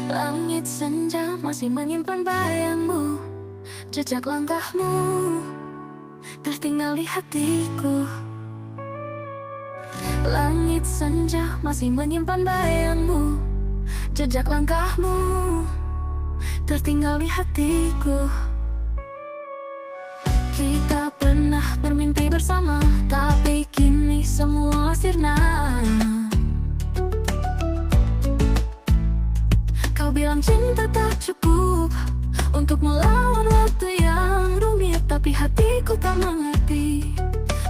Langit senja masih menyimpan bayangmu, jejak langkahmu tertinggal di hatiku. Langit senja masih menyimpan bayangmu, jejak langkahmu tertinggal di hatiku. Kita pernah bermimpi bersama, tapi kini semua sirna. Kau bilang cinta tak cukup untuk melawan waktu yang rumit, tapi hatiku tak mengerti.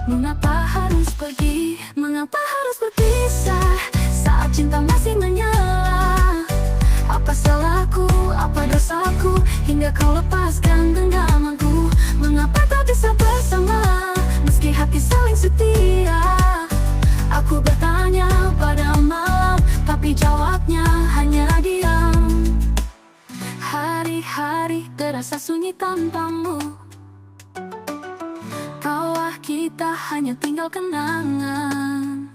Mengapa harus pergi, mengapa harus berpisah saat cinta masih menyala? Apa salahku, apa dosaku, hingga kau lepaskan genggamanku? Mengapa tak bisa bersama, meski hati saling setia? Aku bertanya pada malam, tapi jawabnya hanya diam. Hari-hari terasa sunyi tanpamu. Kawah kita hanya tinggal kenangan.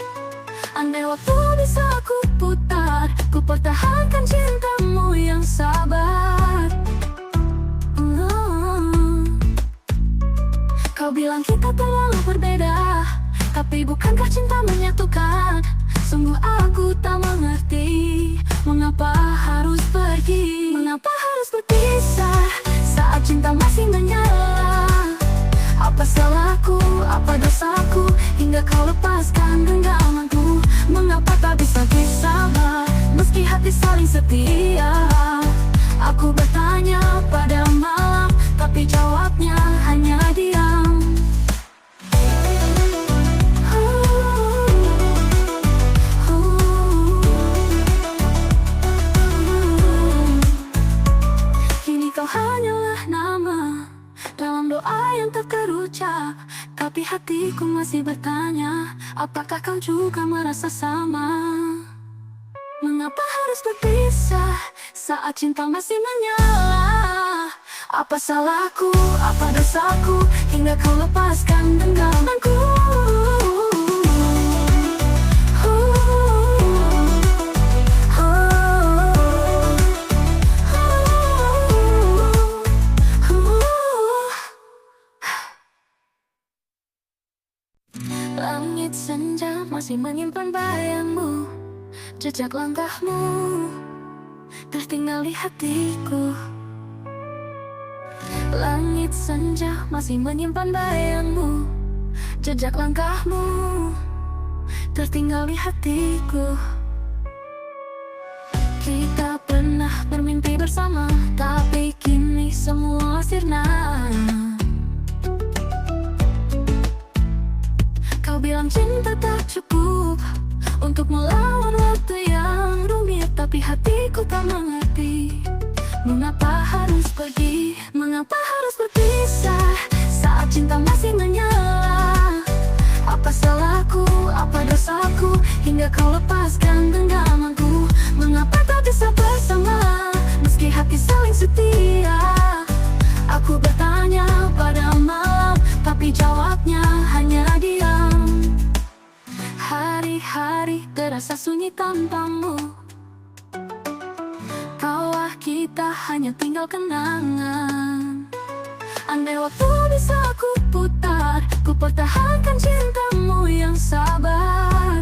Andai waktu bisa aku putar, ku pertahankan cintamu yang sabar. Kau bilang kita terlalu berbeda, tapi bukankah cinta menyatukan? Sungguh aku tak mengerti, mengapa harus pergi, mengapa harus berpisah saat cinta masih menyala? Apa salahku, apa dosaku, hingga kau lepaskan genggamanku? Mengapa tak bisa bersama, meski hati saling setia? Aku bertanya pada malam, tapi jawabnya hanya diam. Kini kau hanyalah nama dalam doa yang tak terucap, tapi hatiku masih bertanya, apakah kau juga merasa sama? Mengapa harus berpisah saat cinta masih menyala? Apa salahku, apa dosaku, hingga kau lepaskan genggamanku? Langit senja masih menyimpan bayangmu, jejak langkahmu tertinggal di hatiku. Langit senja masih menyimpan bayangmu, jejak langkahmu tertinggal di hatiku. Kita pernah bermimpi bersama, tapi kini semua sirna. Kau bilang cinta tak cukup untuk melawan waktu yang rumit, tapi hatiku tak mengerti. Mengapa harus pergi, mengapa harus berpisah saat cinta masih menyala? Apa salahku, apa dosaku, hingga kau lepaskan genggamanku? Mengapa tak bisa bersama, meski hati saling setia? Aku bertanya pada malam, tapi jawabnya hanya diam. Hari-hari terasa sunyi tanpamu. Kawah kita hanya tinggal kenangan. Andai waktu bisa aku putar, ku pertahankan cintamu yang sabar.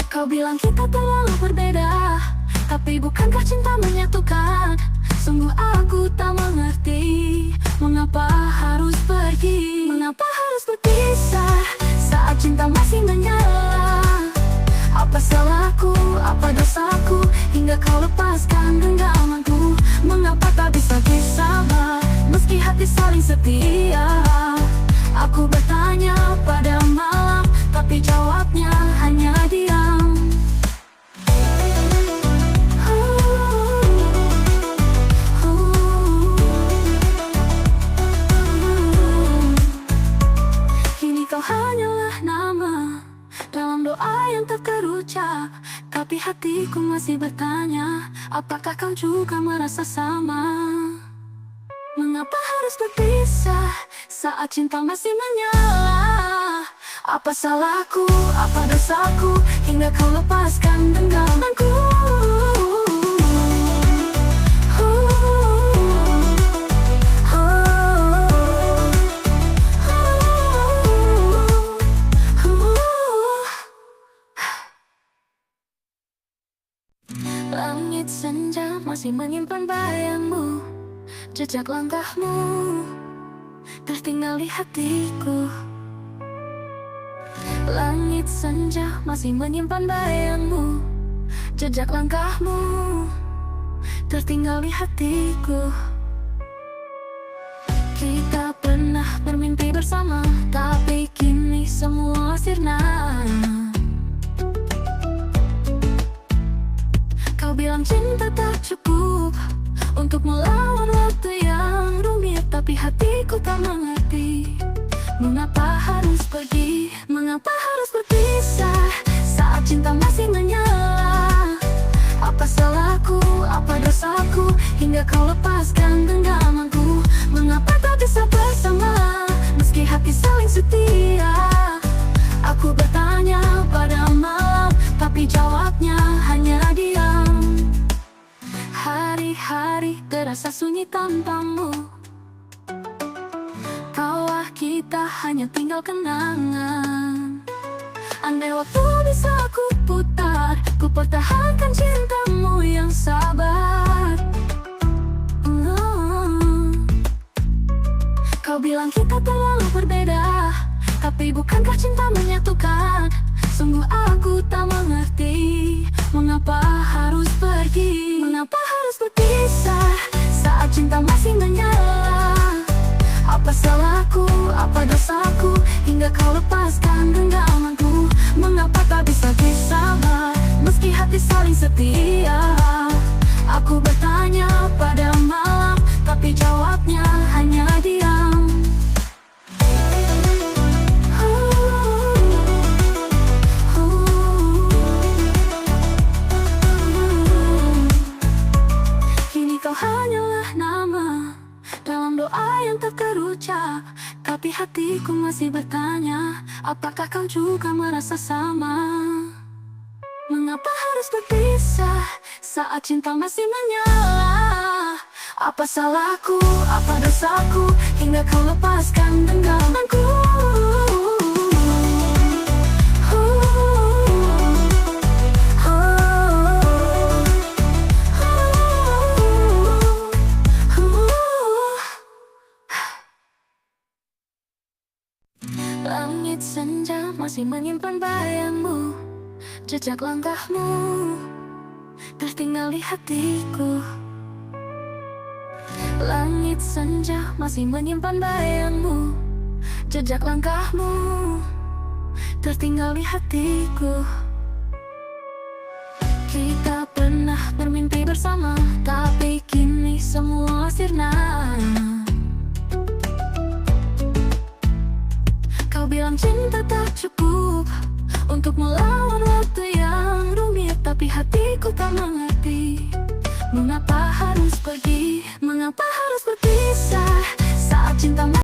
Kau bilang kita terlalu berbeda, tapi bukankah cinta menyatukan? Sungguh aku tak mengerti, mengapa harus pergi, mengapa harus berpisah saat cinta masih menyala? Apa salahku, apa dosaku, hingga kau lepaskan genggamanku? Mengapa tak bisa bersama, meski hati saling setia? Aku bertanya pada malam, tapi jawabnya hanya diam. Kau hanyalah nama dalam doa yang tak terucap, tapi hatiku masih bertanya, apakah kau juga merasa sama? Mengapa harus berpisah saat cinta masih menyala? Apa salahku, apa dosaku, hingga kau lepas lepaskan genggamanku. Langit senja masih menyimpan bayangmu, jejak langkahmu tertinggal di hatiku. Langit senja masih menyimpan bayangmu, jejak langkahmu tertinggal di hatiku. Kita pernah bermimpi bersama, tapi kini semua sirna. Kau bilang cinta tak cukup untuk melawan waktu yang rumit, tapi hatiku tak mengerti. Mengapa harus pergi, mengapa harus berpisah saat cinta masih menyala? Apa salahku, apa dosaku, hingga kau lepaskan genggamanku? Mengapa tak bisa bersama, meski hati saling setia? Aku bertanya pada malam, tapi jawabnya hanya diam. Hari-hari terasa sunyi tanpamu. Kawah kita hanya tinggal kenangan. Andai waktu bisa ku putar, ku pertahankan cintamu yang sabar. Kau bilang kita terlalu berbeda, tapi bukankah cinta menyatukan? Sungguh aku tak mengerti, mengapa harus pergi, mengapa harus berpisah saat cinta masih menyala? Apa salahku, apa dosaku, hingga kau lepaskan genggamanku? Mengapa tak bisa bersama, meski hati saling setia? Aku bertanya pada malam, tapi jawabnya hanya diam. Kini kau hanyalah nama dalam doa yang tak terucap, tapi hatiku masih bertanya, apakah kau juga merasa sama? Mengapa harus berpisah saat cinta masih menyala? Apa salahku, apa dosaku, hingga kau lepaskan genggamanku? Langit senja masih menyimpan bayangmu, jejak langkahmu tertinggal di hatiku. Langit senja masih menyimpan bayangmu, jejak langkahmu tertinggal di hatiku. Kita pernah bermimpi bersama, tapi kini semua sirna. Kau bilang cinta tak cukup untuk melawan waktu yang rumit, tapi hatiku tak mengerti. Mengapa harus pergi, mengapa harus berpisah saat cinta